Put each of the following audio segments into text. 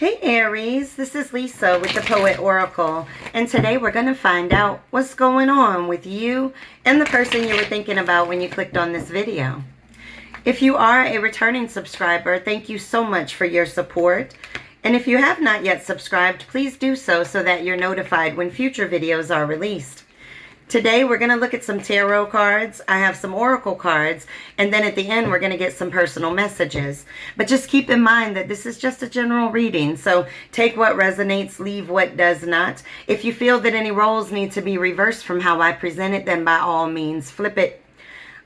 Hey Aries, this is Lisa with the Poet Oracle, and today we're going to find out what's going on with you and the person you were thinking about when you clicked on this video. If you are a returning subscriber, thank you so much for your support. And if you have not yet subscribed, please do so that you're notified when future videos are released. Today we're going to look at some tarot cards. I have some oracle cards, and then at the end we're going to get some personal messages. But just keep in mind that this is just a general reading, so take what resonates, leave what does not. If you feel that any roles need to be reversed from how I present it, then by all means flip it.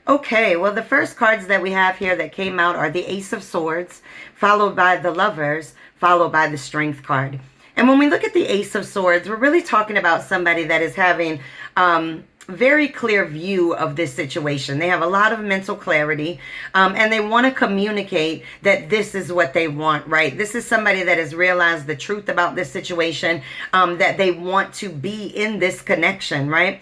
Okay, well the first cards that we have here that came out are the Ace of Swords, followed by the Lovers, followed by the Strength card. And when we look at the Ace of Swords, we're really talking about somebody that is having very clear view of this situation. They have a lot of mental clarity, and they want to communicate that this is what they want, right? This is somebody that has realized the truth about this situation, that they want to be in this connection, right?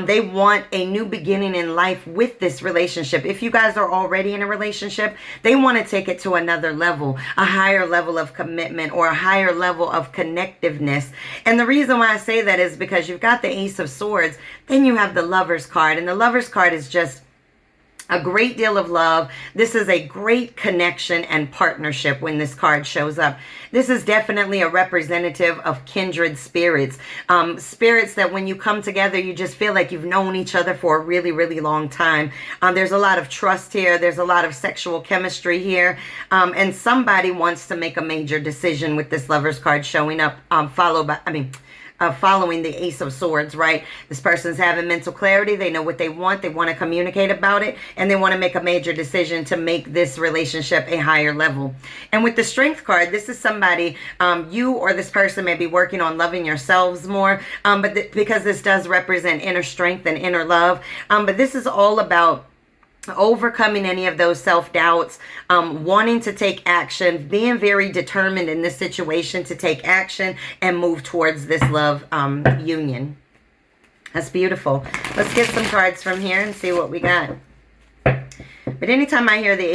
They want a new beginning in life with this relationship. If you guys are already in a relationship, they want to take it to another level, a higher level of commitment or a higher level of connectiveness. And the reason why I say that is because you've got the Ace of Swords, then you have the Lovers card, and the Lovers card is just a great deal of love. This is a great connection and partnership when this card shows up. This is definitely a representative of kindred spirits. Spirits that when you come together, you just feel like you've known each other for a really, really long time. There's a lot of trust here. There's a lot of sexual chemistry here. And somebody wants to make a major decision with this Lovers card showing up, following the Ace of Swords, right? This person's having mental clarity. They know what they want to communicate about it, and they want to make a major decision to make this relationship a higher level. And with the Strength card, this is somebody, you or this person may be working on loving yourselves more, because this does represent inner strength and inner love. But this is all about overcoming any of those self-doubts, wanting to take action, being very determined in this situation to take action and move towards this love union. That's beautiful. Let's get some cards from here and see what we got. But anytime I hear the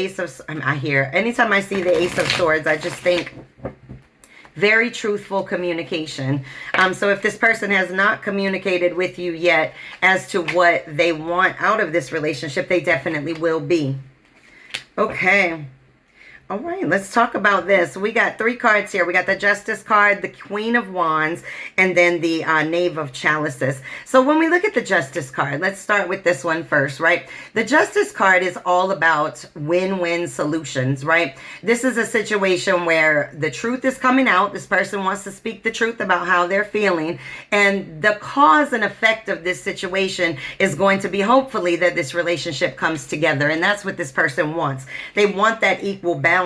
anytime I see the Ace of Swords, I just think very truthful communication. So if this person has not communicated with you yet as to what they want out of this relationship, they definitely will be. Okay. All right, let's talk about this. We got three cards here. We got the Justice card, the Queen of Wands, and then the Knave of Chalices. So when we look at the Justice card, let's start with this one first, right? The Justice card is all about win-win solutions, right? This is a situation where the truth is coming out. This person wants to speak the truth about how they're feeling, and the cause and effect of this situation is going to be hopefully that this relationship comes together, and that's what this person wants. They want that equal balance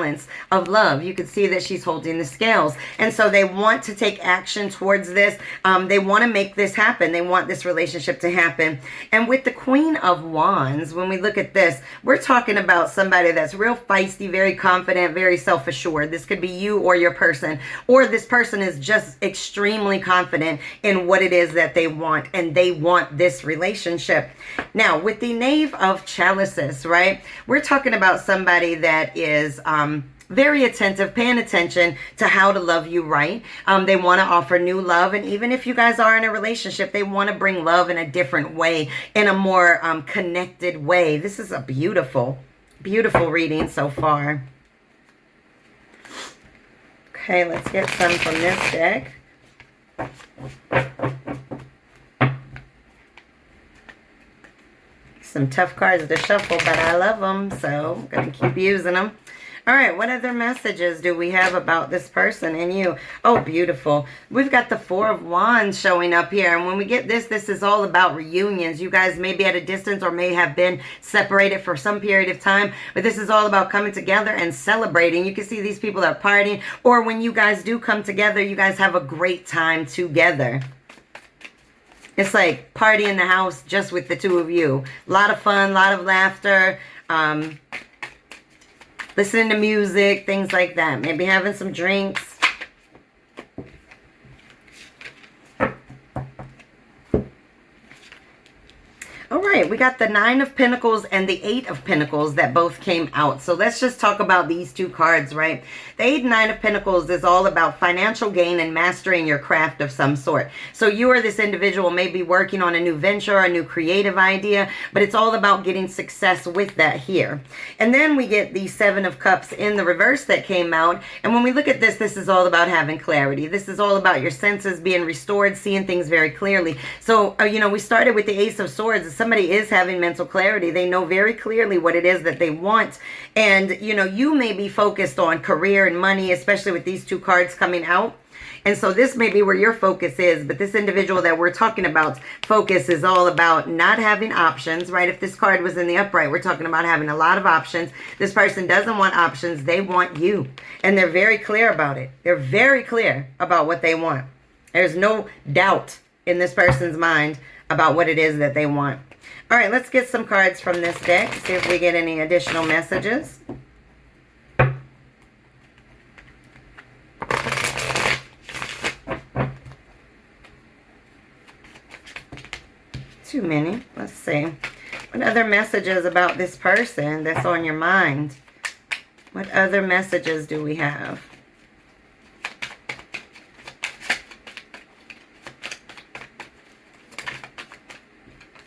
of love. You can see that she's holding the scales, and so they want to take action towards this. They want to make this happen. They want this relationship to happen. And with the Queen of Wands, when we look at this, we're talking about somebody that's real feisty, very confident, very self-assured. This could be you or your person, or this person is just extremely confident in what it is that they want, and they want this relationship. Now with the Knave of Chalices, right, we're talking about somebody that is very attentive, paying attention to how to love you right. They want to offer new love. And even if you guys are in a relationship, they want to bring love in a different way, in a more connected way. This is a beautiful, beautiful reading so far. Okay, let's get some from this deck. Some tough cards to shuffle, but I love them, so I'm going to keep using them. All right, what other messages do we have about this person and you? Oh, beautiful. We've got the Four of Wands showing up here. And when we get this, this is all about reunions. You guys may be at a distance or may have been separated for some period of time, but this is all about coming together and celebrating. You can see these people are partying, or when you guys do come together, you guys have a great time together. It's like party in the house just with the two of you. A lot of fun, a lot of laughter, listening to music, things like that. Maybe having some drinks. All right, we got the Nine of Pentacles and the Eight of Pentacles that both came out. So let's just talk about these two cards, right? The Eight and Nine of Pentacles is all about financial gain and mastering your craft of some sort. So you or this individual may be working on a new venture, a new creative idea, but it's all about getting success with that here. And then we get the Seven of Cups in the reverse that came out. And when we look at this, this is all about having clarity. This is all about your senses being restored, seeing things very clearly. So, we started with the Ace of Swords. If somebody is having mental clarity, they know very clearly what it is that they want. And, you may be focused on career and money, especially with these two cards coming out. And so this may be where your focus is, but this individual that we're talking about, focus is all about not having options, right? If this card was in the upright, we're talking about having a lot of options. This person doesn't want options. They want you. And they're very clear about it. They're very clear about what they want. There's no doubt in this person's mind about what it is that they want. All right, let's get some cards from this deck. See if we get any additional messages. Too many. Let's see. What other messages about this person that's on your mind? What other messages do we have?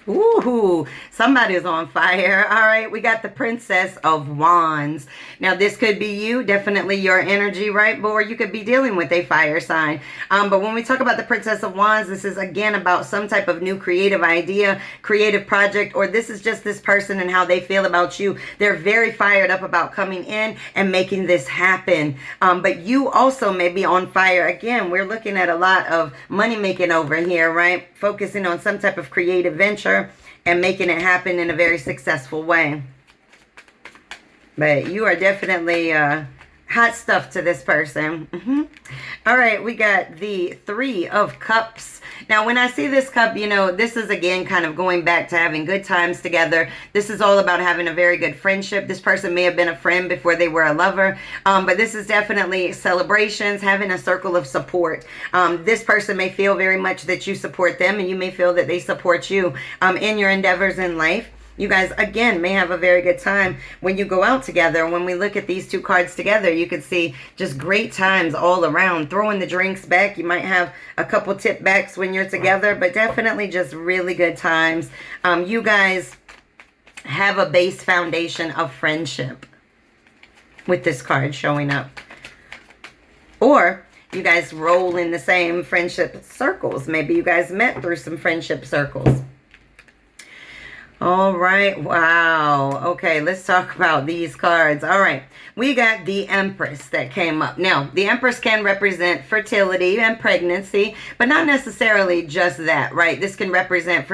Ooh, somebody's on fire. All right, we got the Princess of Wands. Now, this could be you, definitely your energy, right? Or you could be dealing with a fire sign. But when we talk about the Princess of Wands, this is, again, about some type of new creative idea, creative project, or this is just this person and how they feel about you. They're very fired up about coming in and making this happen. But you also may be on fire. Again, we're looking at a lot of money making over here, right? Focusing on some type of creative venture and making it happen in a very successful way. But you are definitely hot stuff to this person. All right, we got the Three of Cups. Now, when I see this cup, this is, again, kind of going back to having good times together. This is all about having a very good friendship. This person may have been a friend before they were a lover, but this is definitely celebrations, having a circle of support. This person may feel very much that you support them, and you may feel that they support you in your endeavors in life. You guys, again, may have a very good time when you go out together. When we look at these two cards together, you can see just great times all around. Throwing the drinks back. You might have a couple tip backs when you're together, but definitely just really good times. You guys have a base foundation of friendship with this card showing up. Or you guys roll in the same friendship circles. Maybe you guys met through some friendship circles. All right. Wow. Okay, let's talk about these cards. All right. We got the Empress that came up. Now, the Empress can represent fertility and pregnancy, but not necessarily just that, right? This can represent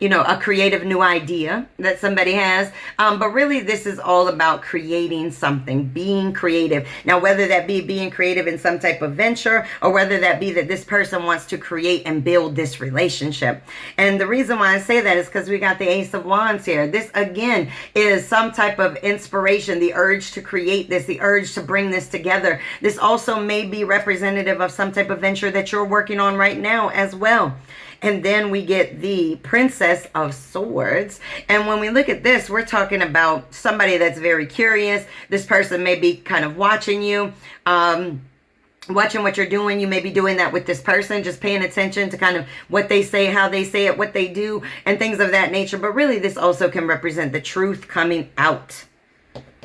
a creative new idea that somebody has. But really, this is all about creating something, being creative. Now, whether that be being creative in some type of venture, or whether that be that this person wants to create and build this relationship. And the reason why I say that is because we got the Ace of Wands here. This, again, is some type of inspiration, the urge to create this, the urge to bring this together. This also may be representative of some type of venture that you're working on right now as well. And then we get the Princess of Swords. And when we look at this, we're talking about somebody that's very curious. This person may be kind of watching you, watching what you're doing. You may be doing that with this person, just paying attention to kind of what they say, how they say it, what they do, and things of that nature. But really, this also can represent the truth coming out.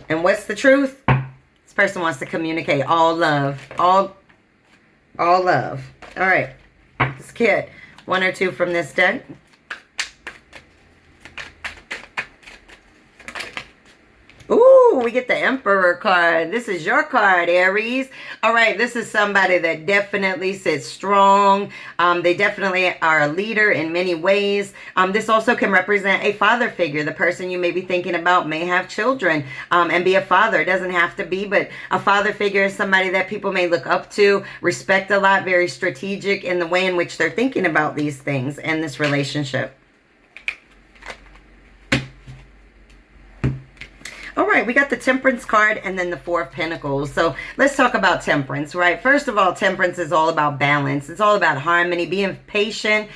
And what's the truth? This person wants to communicate all love. All love. All right. Let's get one or two from this deck. Ooh, we get the Emperor card. This is your card, Aries. All right, this is somebody that definitely sits strong. They definitely are a leader in many ways. This also can represent a father figure. The person you may be thinking about may have children and be a father. It doesn't have to be, but a father figure is somebody that people may look up to, respect a lot, very strategic in the way in which they're thinking about these things and this relationship. All right, we got the Temperance card and then the Four of Pentacles. So let's talk about Temperance, right? First of all, Temperance is all about balance. It's all about harmony, being patient,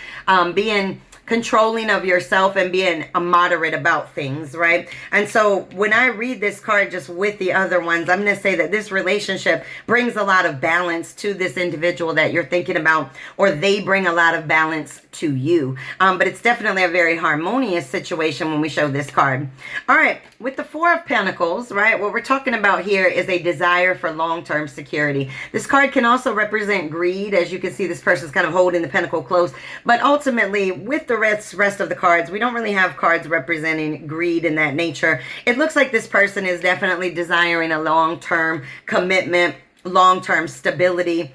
being controlling of yourself and being a moderate about things, right? And so when I read this card just with the other ones, I'm going to say that this relationship brings a lot of balance to this individual that you're thinking about, or they bring a lot of balance to you. But it's definitely a very harmonious situation when we show this card. All right, with the Four of Pentacles, right, what we're talking about here is a desire for long-term security. This card can also represent greed. As you can see, this person's kind of holding the pentacle close. But ultimately, with the rest of the cards, we don't really have cards representing greed in that nature. It looks like this person is definitely desiring a long-term commitment, long-term stability,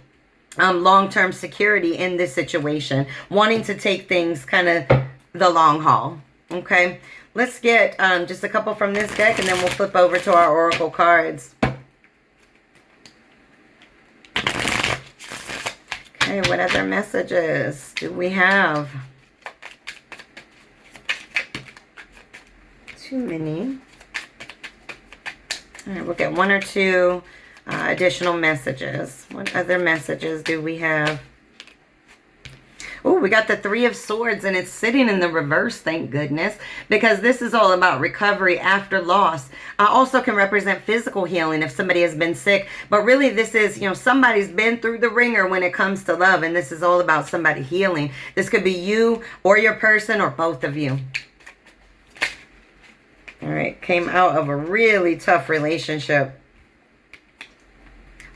long-term security in this situation, wanting to take things kind of the long haul. Okay, let's get just a couple from this deck, and then we'll flip over to our oracle cards. Okay, what other messages do we have? Too many. All right, we'll get one or two additional messages. What other messages do we have? Oh, we got the Three of Swords, and it's sitting in the reverse, thank goodness, because this is all about recovery after loss. Also can represent physical healing if somebody has been sick, but really this is, you know, somebody's been through the ringer when it comes to love, and this is all about somebody healing. This could be you or your person or both of you. All right, came out of a really tough relationship.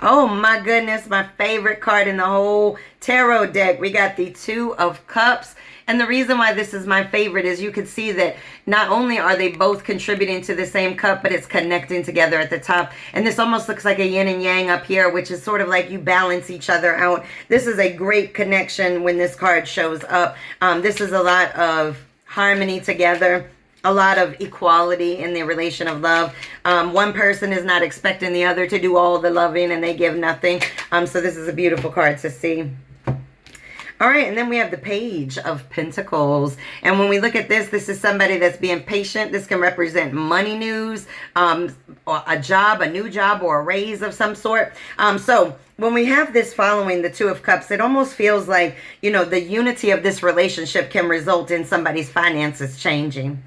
Oh my goodness, my favorite card in the whole tarot deck. We got the Two of Cups. And the reason why this is my favorite is you can see that not only are they both contributing to the same cup, but it's connecting together at the top. And this almost looks like a yin and yang up here, which is sort of like you balance each other out. This is a great connection when this card shows up. This is a lot of harmony together. A lot of equality in the relation of love. One person is not expecting the other to do all the loving, and they give nothing. So this is a beautiful card to see. All right, and then we have the Page of Pentacles. And when we look at this, this is somebody that's being patient. This can represent money news, or a job, a new job, or a raise of some sort. So when we have this following the Two of Cups, it almost feels like, you know, the unity of this relationship can result in somebody's finances changing.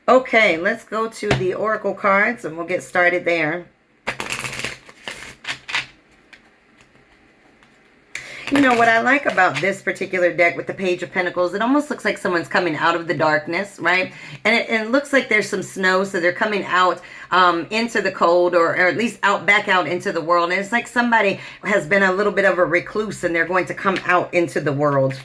Okay, let's go to the oracle cards, and we'll get started there. You know, what I like about this particular deck with the Page of Pentacles, it almost looks like someone's coming out of the darkness, right? And it looks like there's some snow, so they're coming out into the cold, or at least back out into the world. And it's like somebody has been a little bit of a recluse, and they're going to come out into the world.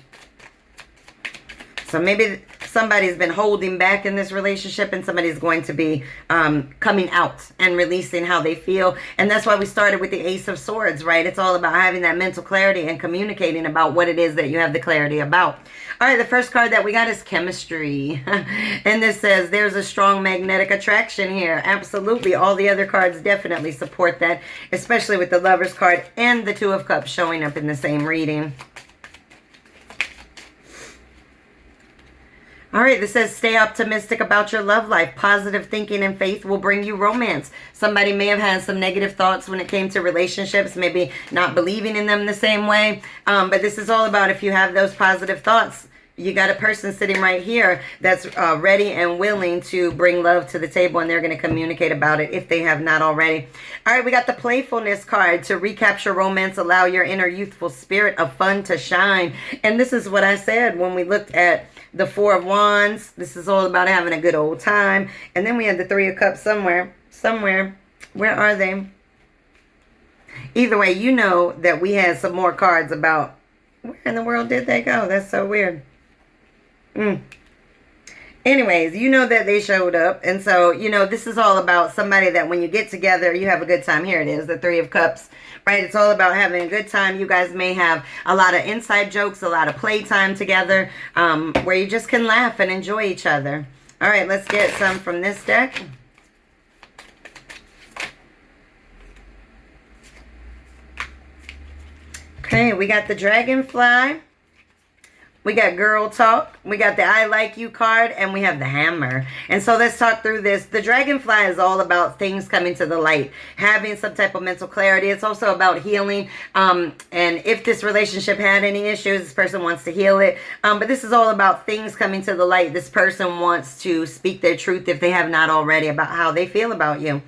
So maybe somebody's been holding back in this relationship, and somebody's going to be coming out and releasing how they feel. And that's why we started with the Ace of Swords, right? It's all about having that mental clarity and communicating about what it is that you have the clarity about. All right, the first card that we got is Chemistry. And this says there's a strong magnetic attraction here. Absolutely. All the other cards definitely support that, especially with the Lover's card and the Two of Cups showing up in the same reading. All right, this says stay optimistic about your love life. Positive thinking and faith will bring you romance. Somebody may have had some negative thoughts when it came to relationships, maybe not believing in them the same way. But this is all about if you have those positive thoughts. You got a person sitting right here that's ready and willing to bring love to the table, and they're going to communicate about it if they have not already. All right, we got the Playfulness card. To recapture romance, allow your inner youthful spirit of fun to shine. And this is what I said when we looked at the Four of Wands. This is all about having a good old time. And then we had the Three of Cups somewhere. Where are they? Either way, you know that we had some more cards about where in the world did they go? That's so weird. Anyways, you know that they showed up. And so, you know, this is all about somebody that when you get together, you have a good time. Here it is, the Three of Cups, right? It's all about having a good time. You guys may have a lot of inside jokes, a lot of playtime together, where you just can laugh and enjoy each other. All right, let's get some from this deck. Okay, we got the Dragonfly, We got Girl Talk. We got the I Like You card. And we have the Hammer. And so let's talk through this. The Dragonfly is all about things coming to the light. Having some type of mental clarity. It's also about healing. And if this relationship had any issues, this person wants to heal it. But this is all about things coming to the light. This person wants to speak their truth if they have not already about how they feel about you.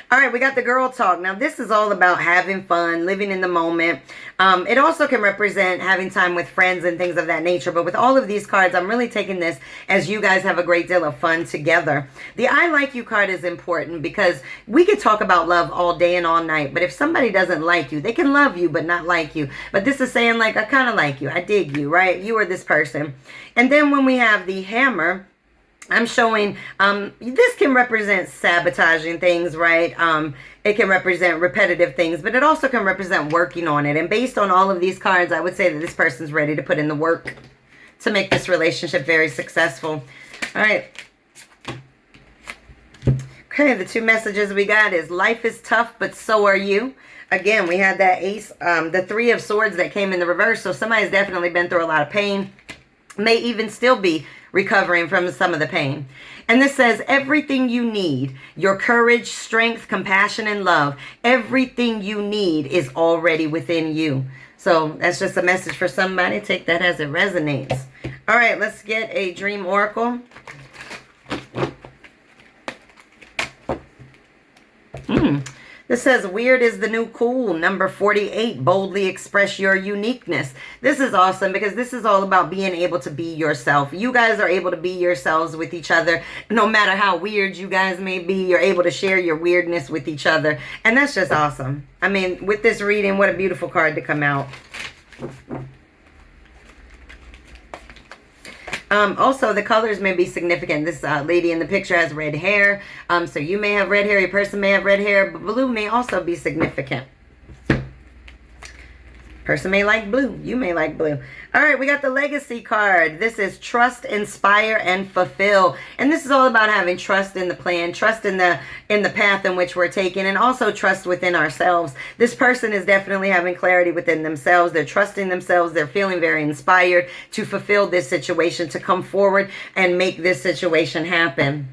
All right, we got the Girl Talk. Now, this is all about having fun, living in the moment. It also can represent having time with friends and things of that nature. But with all of these cards, I'm really taking this as you guys have a great deal of fun together. The I Like You card is important because we could talk about love all day and all night. But if somebody doesn't like you, they can love you but not like you. But this is saying, like, I kind of like you. I dig you, right? You are this person. And then when we have the Hammer, I'm showing, this can represent sabotaging things, right? It can represent repetitive things, but it also can represent working on it. And based on all of these cards, I would say that this person's ready to put in the work to make this relationship very successful. All right. Okay, the two messages we got is life is tough, but so are you. Again, we had that ace, the Three of Swords that came in the reverse. So somebody's definitely been through a lot of pain. May even still be recovering from some of the pain. And this says everything you need, your courage, strength, compassion, and love, everything you need is already within you. So that's just a message for somebody. Take that as it resonates. All right, let's get a dream oracle. This says, weird is the new cool. Number 48, boldly express your uniqueness. This is awesome because this is all about being able to be yourself. You guys are able to be yourselves with each other. No matter how weird you guys may be, you're able to share your weirdness with each other. And that's just awesome. I mean, with this reading, what a beautiful card to come out. Also, the colors may be significant. This lady in the picture has red hair. So you may have red hair. Your person may have red hair. But blue may also be significant. Person may like blue. You may like blue. All right, we got the legacy card. This is trust, inspire, and fulfill. And this is all about having trust in the plan, trust in the path in which we're taking, and also trust within ourselves. This person is definitely having clarity within themselves. They're trusting themselves. They're feeling very inspired to fulfill this situation, to come forward and make this situation happen.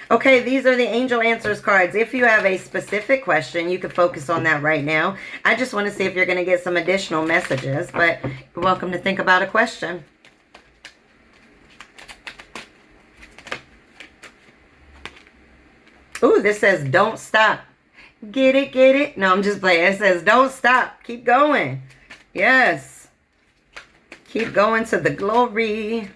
Okay, these are the angel answers cards. If you have a specific question, you can focus on that right now. I just want to see if you're going to get some additional messages, but you're welcome to think about a question. Ooh, this says don't stop. Get it, get it? No, I'm just playing. It says don't stop. Keep going. Yes. Keep going to the glory.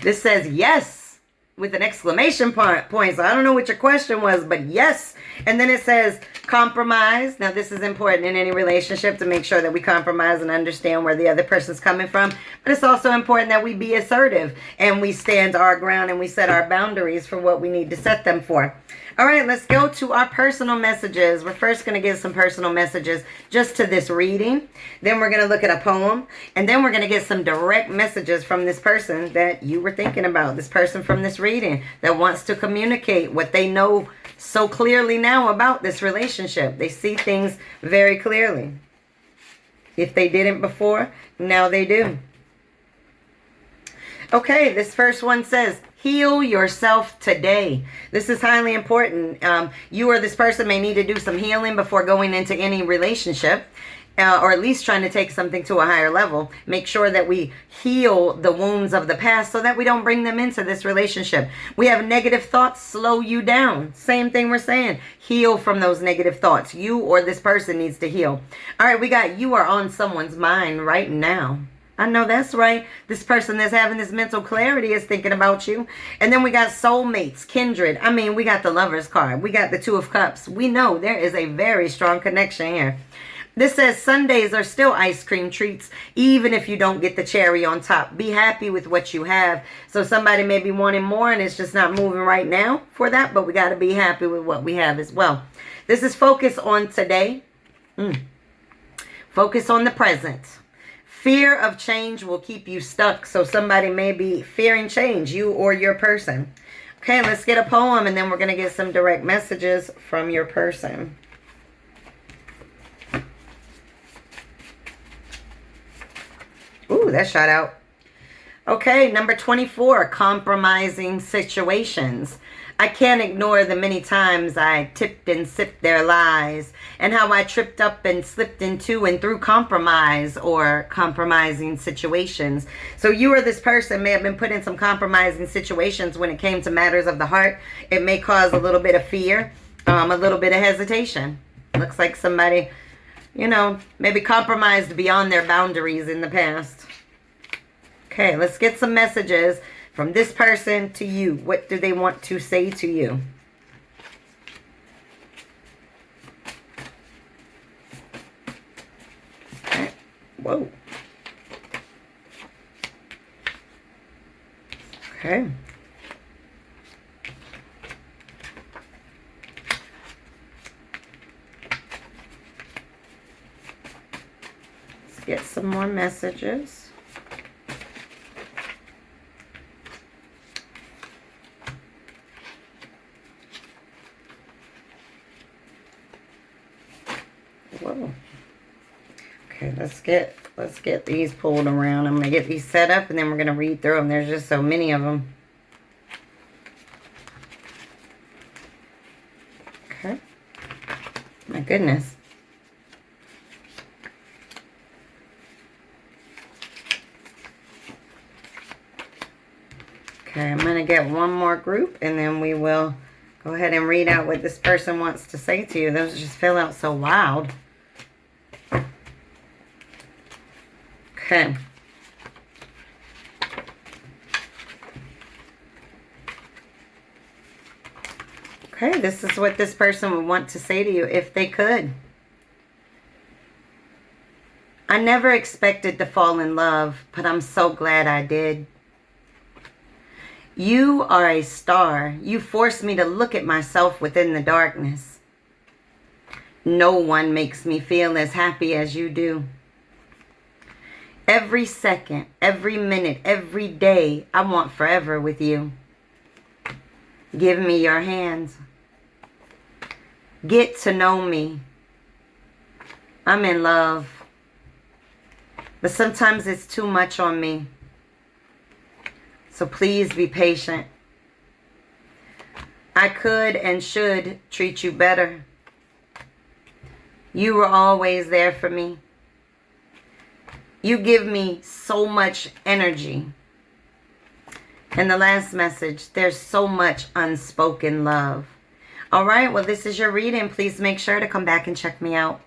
This says yes with an exclamation point. So I don't know what your question was, but yes. And then it says compromise. Now this is important in any relationship, to make sure that we compromise and understand where the other person's coming from. But it's also important that we be assertive and we stand our ground and we set our boundaries for what we need to set them for. All right, let's go to our personal messages. We're first going to give some personal messages just to this reading. Then we're going to look at a poem. And then we're going to get some direct messages from this person that you were thinking about. This person from this reading that wants to communicate what they know so clearly now about this relationship. They see things very clearly. If they didn't before, now they do. Okay, this first one says, heal yourself today. This is highly important. You or this person may need to do some healing before going into any relationship, or at least trying to take something to a higher level. Make sure that we heal the wounds of the past so that we don't bring them into this relationship. We have negative thoughts slow you down. Same thing we're saying. Heal from those negative thoughts. You or this person needs to heal. All right, we got you are on someone's mind right now. I know that's right. This person that's having this mental clarity is thinking about you. And then we got soulmates, kindred. I mean, we got the Lover's card. We got the Two of Cups. We know there is a very strong connection here. This says Sundays are still ice cream treats, even if you don't get the cherry on top. Be happy with what you have. So somebody may be wanting more and it's just not moving right now for that, but we got to be happy with what we have as well. This is focus on today. Focus on the present. Fear of change will keep you stuck. So somebody may be fearing change, you or your person. Okay, let's get a poem and then we're going to get some direct messages from your person. Ooh, that shot out. Okay, number 24, compromising situations. I can't ignore the many times I tipped and sipped their lies, and how I tripped up and slipped into and through compromise or compromising situations. So you or this person may have been put in some compromising situations when it came to matters of the heart. It may cause a little bit of fear, a little bit of hesitation. Looks like somebody, you know, maybe compromised beyond their boundaries in the past. Okay, let's get some messages from this person to you. What do they want to say to you? Okay. Whoa. Okay. Let's get some more messages. Whoa. Okay, let's get these pulled around. I'm gonna get these set up and then we're gonna read through them. There's just so many of them. Okay. My goodness. Okay, I'm gonna get one more group and then we will go ahead and read out what this person wants to say to you. Those just fell out so loud. Okay. Okay, this is what this person would want to say to you if they could. I never expected to fall in love, but I'm so glad I did. You are a star. You forced me to look at myself within the darkness. No one makes me feel as happy as you do. Every second, every minute, every day, I want forever with you. Give me your hands. Get to know me. I'm in love. But sometimes it's too much on me. So please be patient. I could and should treat you better. You were always there for me. You give me so much energy. And the last message, there's so much unspoken love. All right, well, this is your reading. Please make sure to come back and check me out.